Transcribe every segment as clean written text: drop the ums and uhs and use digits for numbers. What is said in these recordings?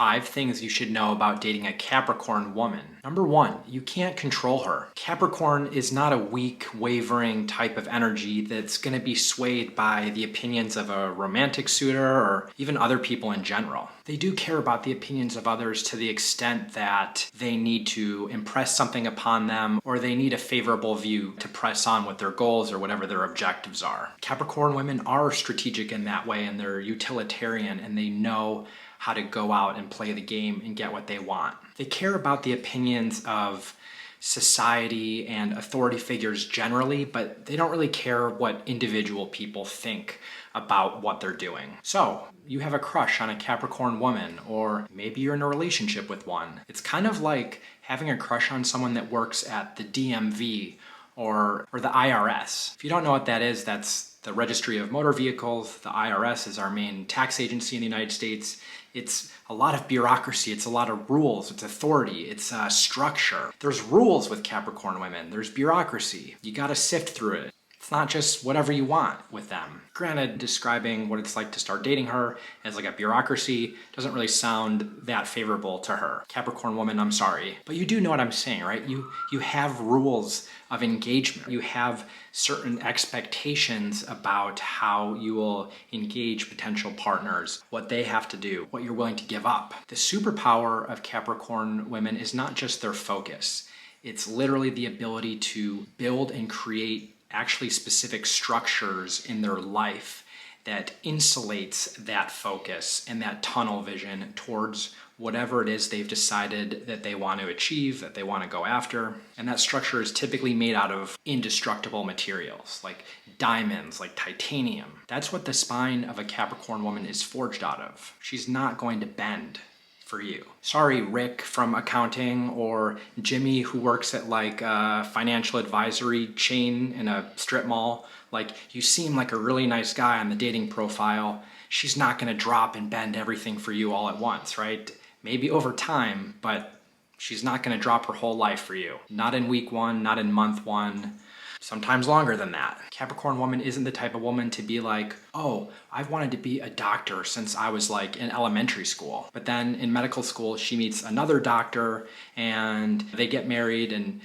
5 things you should know about dating a Capricorn woman. Number 1, you can't control her. Capricorn is not a weak, wavering type of energy that's going to be swayed by the opinions of a romantic suitor or even other people in general. They do care about the opinions of others to the extent that they need to impress something upon them, or they need a favorable view to press on with their goals or whatever their objectives are. Capricorn women are strategic in that way, and they're utilitarian, and they know how to go out and play the game and get what they want. They care about the opinions of society and authority figures generally, but they don't really care what individual people think about what they're doing. So, you have a crush on a Capricorn woman, or maybe you're in a relationship with one. It's kind of like having a crush on someone that works at the DMV or the IRS. If you don't know what that is, that's the Registry of Motor Vehicles. The IRS is our main tax agency in the United States. It's a lot of bureaucracy, it's a lot of rules, it's authority, it's structure. There's rules with Capricorn women, there's bureaucracy. You gotta sift through it. It's not just whatever you want with them. Granted, describing what it's like to start dating her as like a bureaucracy doesn't really sound that favorable to her. Capricorn woman, I'm sorry. But you do know what I'm saying, right? You have rules of engagement. You have certain expectations about how you will engage potential partners, what they have to do, what you're willing to give up. The superpower of Capricorn women is not just their focus. It's literally the ability to build and create actually specific structures in their life that insulates that focus and that tunnel vision towards whatever it is they've decided that they want to achieve, that they want to go after. And that structure is typically made out of indestructible materials, like diamonds, like titanium. That's what the spine of a Capricorn woman is forged out of. She's not going to bend for you. Sorry, Rick from accounting, or Jimmy who works at like a financial advisory chain in a strip mall. Like, you seem like a really nice guy on the dating profile. She's not gonna drop and bend everything for you all at once, right? Maybe over time, but she's not gonna drop her whole life for you. Not in week 1, not in month 1. Sometimes longer than that. Capricorn woman isn't the type of woman to be like, oh, I've wanted to be a doctor since I was like in elementary school. But then in medical school, she meets another doctor and they get married, and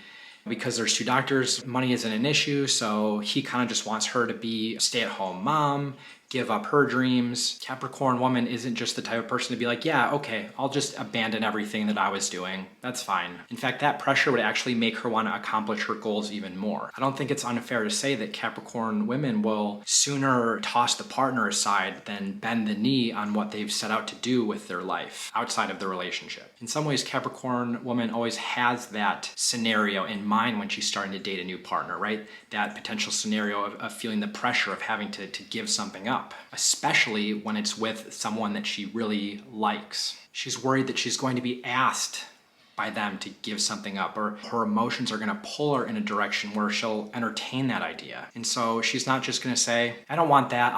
because there's 2 doctors, money isn't an issue, so he kind of just wants her to be a stay-at-home mom, give up her dreams. Capricorn woman isn't just the type of person to be like, yeah, okay, I'll just abandon everything that I was doing. That's fine. In fact, that pressure would actually make her want to accomplish her goals even more. I don't think it's unfair to say that Capricorn women will sooner toss the partner aside than bend the knee on what they've set out to do with their life outside of the relationship. In some ways, Capricorn woman always has that scenario in mind when she's starting to date a new partner, right? That potential scenario of feeling the pressure of having to give something up, especially when it's with someone that she really likes. She's worried that she's going to be asked by them to give something up, or her emotions are gonna pull her in a direction where she'll entertain that idea. And so she's not just gonna say, I don't want that,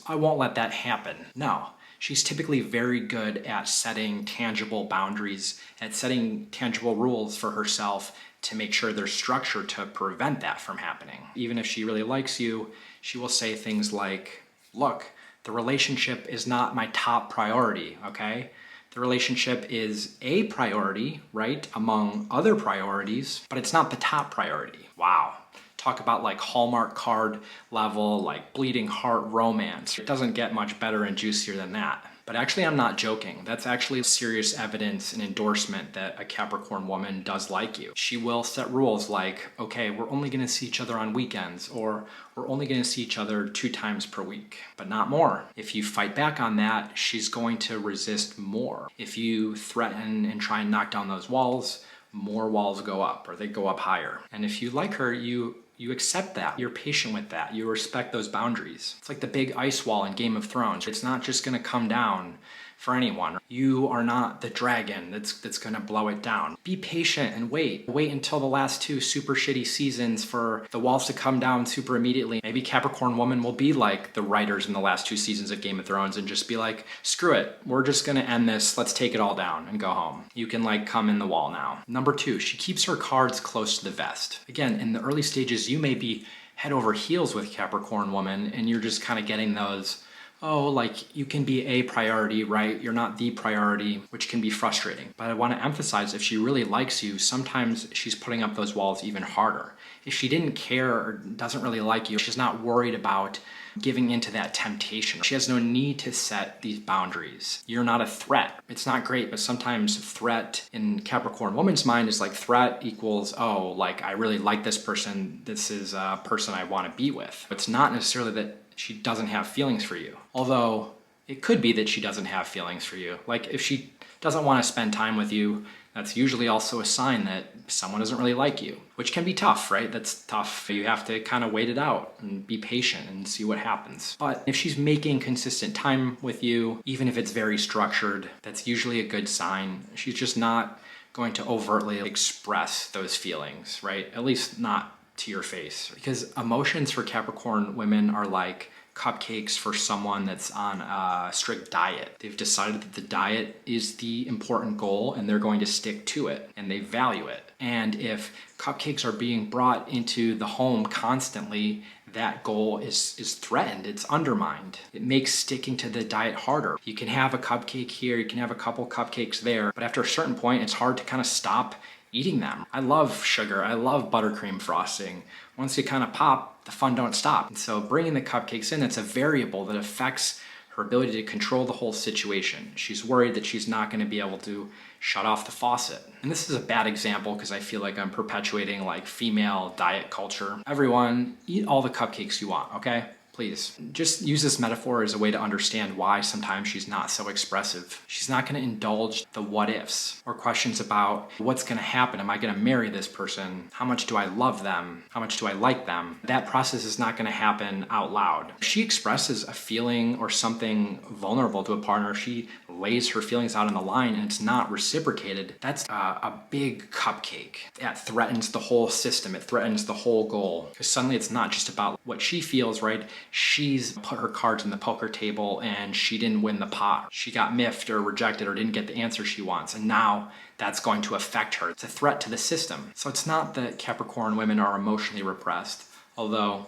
I won't let that happen. No. She's typically very good at setting tangible boundaries, at setting tangible rules for herself to make sure there's structure to prevent that from happening. Even if she really likes you, she will say things like, look, the relationship is not my top priority, okay? The relationship is a priority, right, among other priorities, but it's not the top priority. Wow. Talk about like Hallmark card level, like bleeding heart romance. It doesn't get much better and juicier than that. But actually, I'm not joking. That's actually serious evidence and endorsement that a Capricorn woman does like you. She will set rules like, okay, we're only gonna see each other on weekends, or we're only gonna see each other 2 times per week, but not more. If you fight back on that, she's going to resist more. If you threaten and try and knock down those walls, more walls go up, or they go up higher. And if you like her, you accept that. You're patient with that. You respect those boundaries. It's like the big ice wall in Game of Thrones. It's not just gonna come down for anyone. You are not the dragon that's gonna blow it down. Be patient and wait. Wait until the last 2 super shitty seasons for the walls to come down super immediately. Maybe Capricorn woman will be like the writers in the last 2 seasons of Game of Thrones and just be like, screw it, we're just gonna end this, let's take it all down and go home. You can like come in the wall now. Number 2, she keeps her cards close to the vest. Again, in the early stages, you may be head over heels with Capricorn woman and you're just kind of getting those oh, like you can be a priority, right? You're not the priority, which can be frustrating. But I want to emphasize, if she really likes you, sometimes she's putting up those walls even harder. If she didn't care or doesn't really like you, she's not worried about giving into that temptation. She has no need to set these boundaries. You're not a threat. It's not great, but sometimes threat in Capricorn woman's mind is like threat equals, oh, like I really like this person. This is a person I want to be with. It's not necessarily that she doesn't have feelings for you. Although it could be that she doesn't have feelings for you. Like if she doesn't want to spend time with you, that's usually also a sign that someone doesn't really like you, which can be tough, right? That's tough. You have to kind of wait it out and be patient and see what happens. But if she's making consistent time with you, even if it's very structured, that's usually a good sign. She's just not going to overtly express those feelings, right? At least not to your face. Because emotions for Capricorn women are like cupcakes for someone that's on a strict diet. They've decided that the diet is the important goal and they're going to stick to it and they value it. And if cupcakes are being brought into the home constantly, that goal is threatened, it's undermined. It makes sticking to the diet harder. You can have a cupcake here, you can have a couple cupcakes there, but after a certain point, it's hard to kind of stop eating them. I love sugar, I love buttercream frosting. Once you kind of pop, the fun don't stop. And so bringing the cupcakes in, it's a variable that affects her ability to control the whole situation. She's worried that she's not going to be able to shut off the faucet. And this is a bad example because I feel like I'm perpetuating like female diet culture. Everyone, eat all the cupcakes you want, okay? Please. Just use this metaphor as a way to understand why sometimes she's not so expressive. She's not going to indulge the what ifs or questions about what's going to happen. Am I going to marry this person? How much do I love them? How much do I like them? That process is not going to happen out loud. If she expresses a feeling or something vulnerable to a partner, she lays her feelings out on the line and it's not reciprocated, that's a big cupcake. That threatens the whole system. It threatens the whole goal. Because suddenly it's not just about what she feels, right? She's put her cards on the poker table and she didn't win the pot. She got miffed or rejected or didn't get the answer she wants. And now that's going to affect her. It's a threat to the system. So it's not that Capricorn women are emotionally repressed, although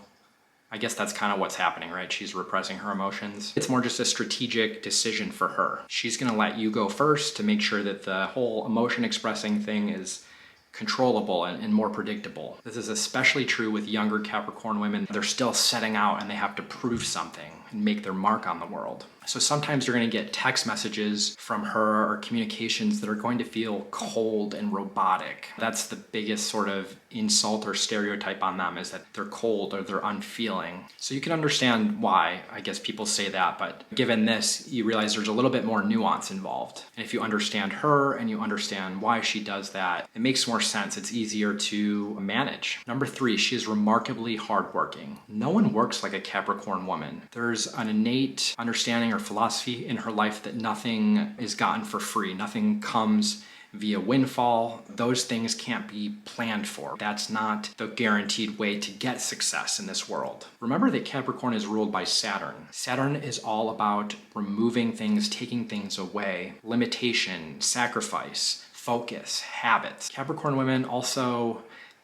I guess that's kind of what's happening, right? She's repressing her emotions. It's more just a strategic decision for her. She's gonna let you go first to make sure that the whole emotion expressing thing is controllable and more predictable. This is especially true with younger Capricorn women. They're still setting out and they have to prove something and make their mark on the world. So sometimes you're going to get text messages from her or communications that are going to feel cold and robotic. That's the biggest sort of insult or stereotype on them, is that they're cold or they're unfeeling. So you can understand why, I guess, people say that, but given this, you realize there's a little bit more nuance involved. And if you understand her and you understand why she does that, it makes more sense. It's easier to manage. Number 3, she is remarkably hardworking. No one works like a Capricorn woman. There's an innate understanding or philosophy in her life that nothing is gotten for free. Nothing comes via windfall. Those things can't be planned for. That's not the guaranteed way to get success in this world. Remember that Capricorn is ruled by Saturn. Saturn is all about removing things, taking things away, limitation, sacrifice, focus, habits. Capricorn women also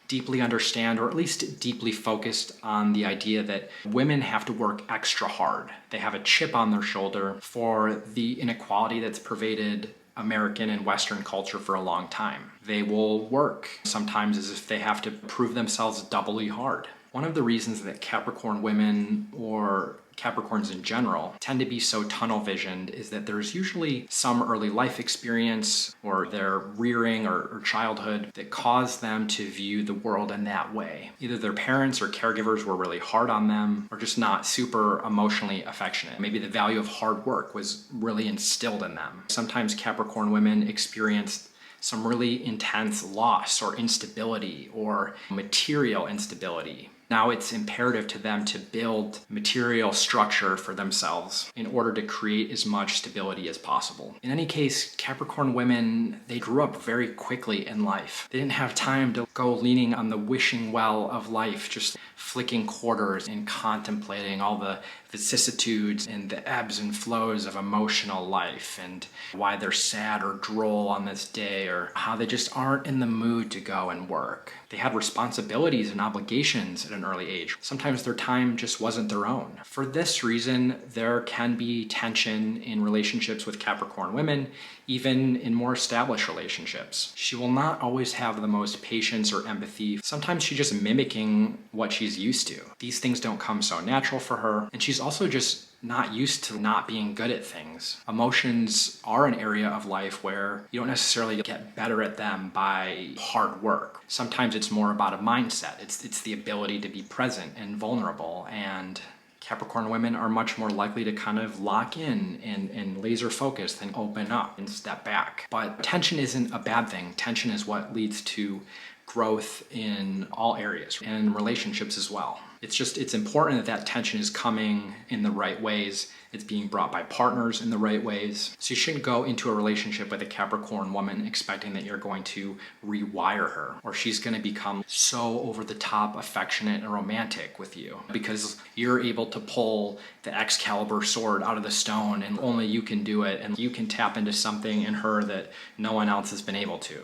deeply understand, or at least deeply focused on the idea that women have to work extra hard. They have a chip on their shoulder for the inequality that's pervaded American and Western culture for a long time. They will work sometimes as if they have to prove themselves doubly hard. One of the reasons that Capricorn women, or Capricorns in general, tend to be so tunnel visioned is that there's usually some early life experience or their rearing or childhood that caused them to view the world in that way. Either their parents or caregivers were really hard on them or just not super emotionally affectionate. Maybe the value of hard work was really instilled in them. Sometimes Capricorn women experienced some really intense loss or instability or material instability. Now it's imperative to them to build material structure for themselves in order to create as much stability as possible. In any case, Capricorn women, they grew up very quickly in life. They didn't have time to go leaning on the wishing well of life, just flicking quarters and contemplating all the vicissitudes and the ebbs and flows of emotional life and why they're sad or droll on this day or how they just aren't in the mood to go and work. They had responsibilities and obligations at at an early age. Sometimes their time just wasn't their own. For this reason, there can be tension in relationships with Capricorn women, even in more established relationships. She will not always have the most patience or empathy. Sometimes she's just mimicking what she's used to. These things don't come so natural for her, and she's also just not used to not being good at things. Emotions are an area of life where you don't necessarily get better at them by hard work. Sometimes it's more about a mindset. It's the ability to be present and vulnerable, and Capricorn women are much more likely to kind of lock in and laser focus than open up and step back. But tension isn't a bad thing. Tension is what leads to growth in all areas and relationships as well. It's important that tension is coming in the right ways. It's being brought by partners in the right ways. So you shouldn't go into a relationship with a Capricorn woman expecting that you're going to rewire her, or she's going to become so over the top affectionate and romantic with you because you're able to pull the Excalibur sword out of the stone and only you can do it, and you can tap into something in her that no one else has been able to.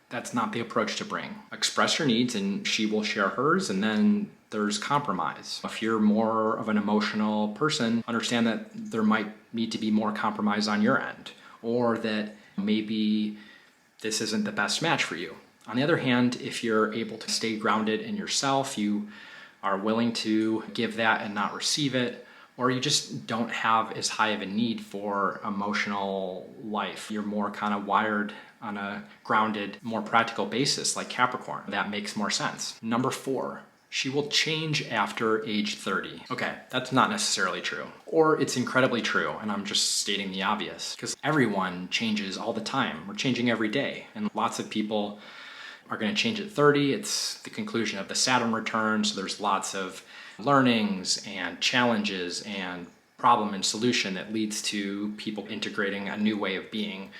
That's not the approach to bring. Express your needs and she will share hers, and then there's compromise. If you're more of an emotional person, understand that there might need to be more compromise on your end, or that maybe this isn't the best match for you. On the other hand, if you're able to stay grounded in yourself, you are willing to give that and not receive it, or you just don't have as high of a need for emotional life. You're more kind of wired on a grounded, more practical basis like Capricorn. That makes more sense. Number 4, she will change after age 30. Okay, that's not necessarily true. Or it's incredibly true, and I'm just stating the obvious, because everyone changes all the time. We're changing every day, and lots of people are going to change at 30. It's the conclusion of the Saturn return, so there's lots of learnings and challenges and problem and solution that leads to people integrating a new way of being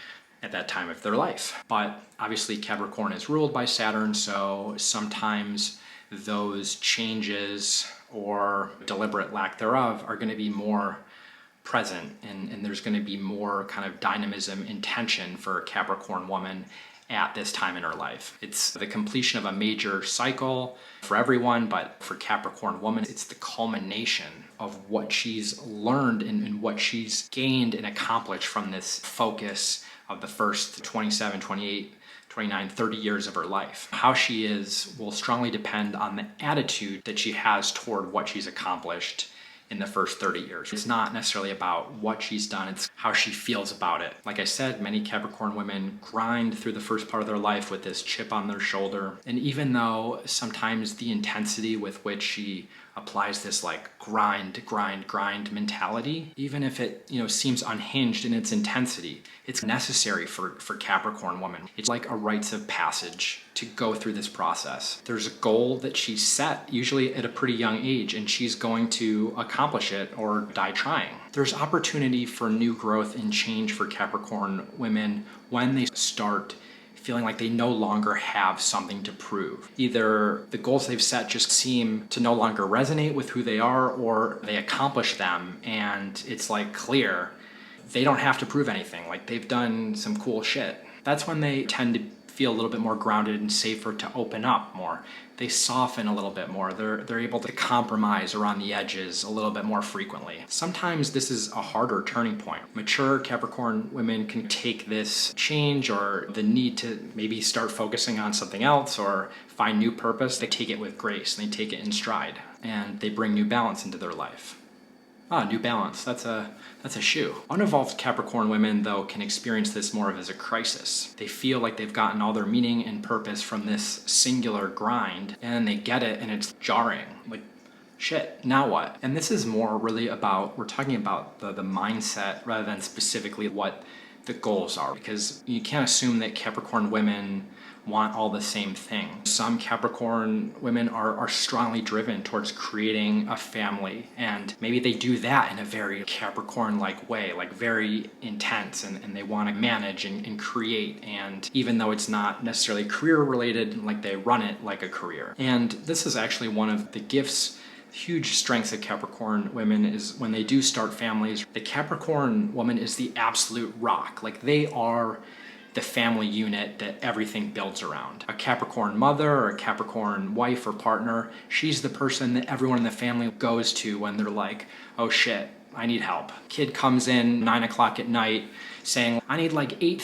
at that time of their life. But obviously Capricorn is ruled by Saturn, so sometimes those changes or deliberate lack thereof are going to be more present, and there's going to be more kind of dynamism and tension for a Capricorn woman at this time in her life. It's the completion of a major cycle for everyone, but for Capricorn woman, it's the culmination of what she's learned and what she's gained and accomplished from this focus of the first 27, 28, 29, 30 years of her life. How she is will strongly depend on the attitude that she has toward what she's accomplished in the first 30 years. It's not necessarily about what she's done, it's how she feels about it. Like I said, many Capricorn women grind through the first part of their life with this chip on their shoulder. And even though sometimes the intensity with which she applies this grind mentality, even if it seems unhinged in its intensity, it's necessary for Capricorn woman. It's like a rites of passage to go through this process. There's a goal that she's set, usually at a pretty young age, and she's going to accomplish it or die trying. There's opportunity for new growth and change for Capricorn women when they start feeling like they no longer have something to prove. Either the goals they've set just seem to no longer resonate with who they are, or they accomplish them and it's clear they don't have to prove anything, they've done some cool shit. That's when they tend to feel a little bit more grounded and safer to open up more. They soften a little bit more. They're able to compromise around the edges a little bit more frequently. Sometimes this is a harder turning point. Mature Capricorn women can take this change or the need to maybe start focusing on something else or find new purpose. They take it with grace and they take it in stride, and they bring new balance into their life. New Balance, that's a shoe. Unevolved Capricorn women, though, can experience this more of as a crisis. They feel like they've gotten all their meaning and purpose from this singular grind, and they get it and it's jarring. Shit, now what? And this is more really about, we're talking about the mindset rather than specifically what the goals are, because you can't assume that Capricorn women want all the same thing. Some Capricorn women are strongly driven towards creating a family, and maybe they do that in a very Capricorn-like way, very intense, and they want to manage and create, and even though it's not necessarily career related, they run it like a career. And this is actually one of the gifts, huge strengths of Capricorn women is when they do start families, the Capricorn woman is the absolute rock. They are the family unit that everything builds around. A Capricorn mother or a Capricorn wife or partner, she's the person that everyone in the family goes to when they're like, oh shit, I need help. Kid comes in 9 o'clock at night saying, I need like 8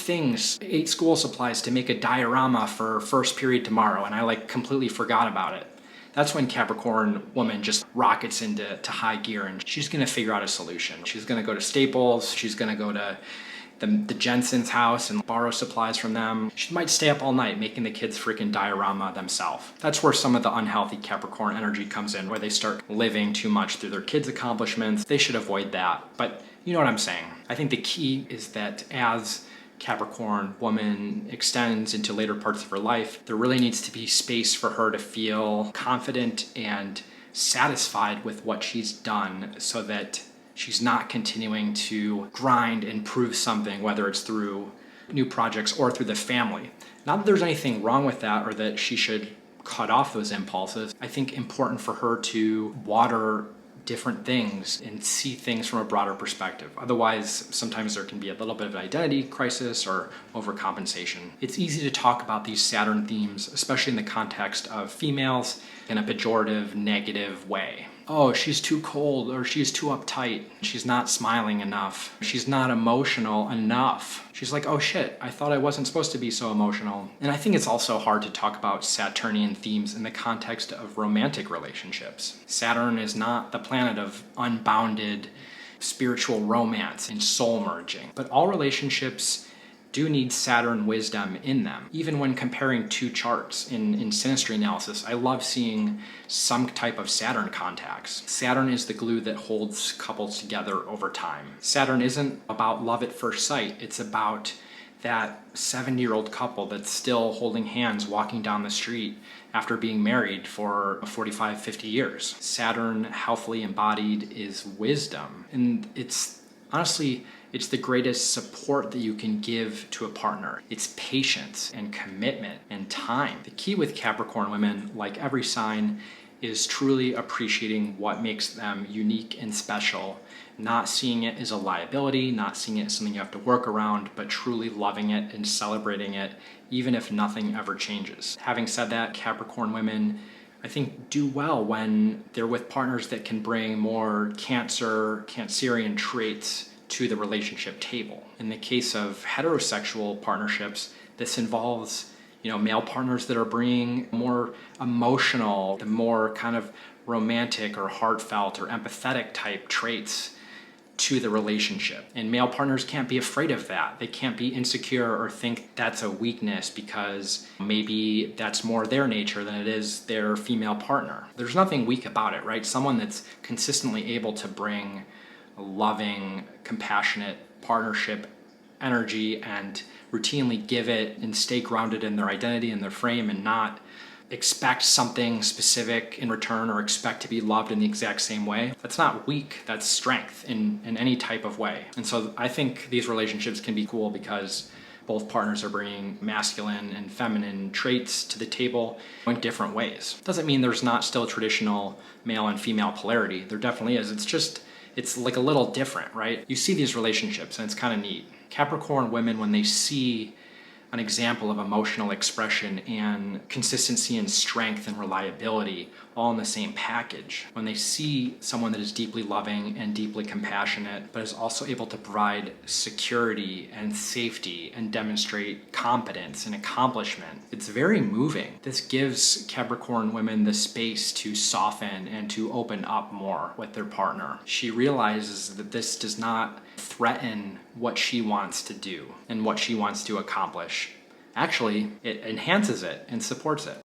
school supplies to make a diorama for first period tomorrow, and I like completely forgot about it. That's when Capricorn woman just rockets into high gear, and she's gonna figure out a solution. She's gonna go to Staples, she's gonna go to the Jensen's house and borrow supplies from them. She might stay up all night making the kids freaking diorama themselves. That's where some of the unhealthy Capricorn energy comes in, where they start living too much through their kids' accomplishments. They should avoid that, but you know what I'm saying. I think the key is that as Capricorn woman extends into later parts of her life, there really needs to be space for her to feel confident and satisfied with what she's done, so that she's not continuing to grind and prove something, whether it's through new projects or through the family. Not that there's anything wrong with that or that she should cut off those impulses. I think important for her to water different things and see things from a broader perspective. Otherwise, sometimes there can be a little bit of an identity crisis or overcompensation. It's easy to talk about these Saturn themes, especially in the context of females, in a pejorative, negative way. Oh, she's too cold, or she's too uptight. She's not smiling enough. She's not emotional enough. She's like, oh shit, I thought I wasn't supposed to be so emotional. And I think it's also hard to talk about Saturnian themes in the context of romantic relationships. Saturn is not the planet of unbounded spiritual romance and soul merging, but all relationships do need Saturn wisdom in them. Even when comparing two charts in synastry analysis, I love seeing some type of Saturn contacts. Saturn is the glue that holds couples together over time. Saturn isn't about love at first sight. It's about that 70-year-old couple that's still holding hands walking down the street after being married for 45, 50 years. Saturn, healthily embodied, is wisdom. And it's honestly, it's the greatest support that you can give to a partner. It's patience and commitment and time. The key with Capricorn women, like every sign, is truly appreciating what makes them unique and special, not seeing it as a liability, not seeing it as something you have to work around, but truly loving it and celebrating it, even if nothing ever changes. Having said that, Capricorn women, I think, do well when they're with partners that can bring more Cancerian traits to the relationship table. In the case of heterosexual partnerships, this involves, male partners that are bringing more emotional, the more kind of romantic or heartfelt or empathetic type traits to the relationship. And male partners can't be afraid of that. They can't be insecure or think that's a weakness because maybe that's more their nature than it is their female partner. There's nothing weak about it, right? Someone that's consistently able to bring loving, compassionate partnership energy and routinely give it and stay grounded in their identity and their frame and not expect something specific in return or expect to be loved in the exact same way. That's not weak, that's strength in any type of way. And so I think these relationships can be cool because both partners are bringing masculine and feminine traits to the table in different ways. Doesn't mean there's not still traditional male and female polarity. There definitely is. It's like a little different, right? You see these relationships and it's kind of neat. Capricorn women, when they see an example of emotional expression and consistency and strength and reliability all in the same package, when they see someone that is deeply loving and deeply compassionate, but is also able to provide security and safety and demonstrate competence and accomplishment, it's very moving. This gives Capricorn women the space to soften and to open up more with their partner. She realizes that this does not threaten what she wants to do and what she wants to accomplish. Actually, it enhances it and supports it.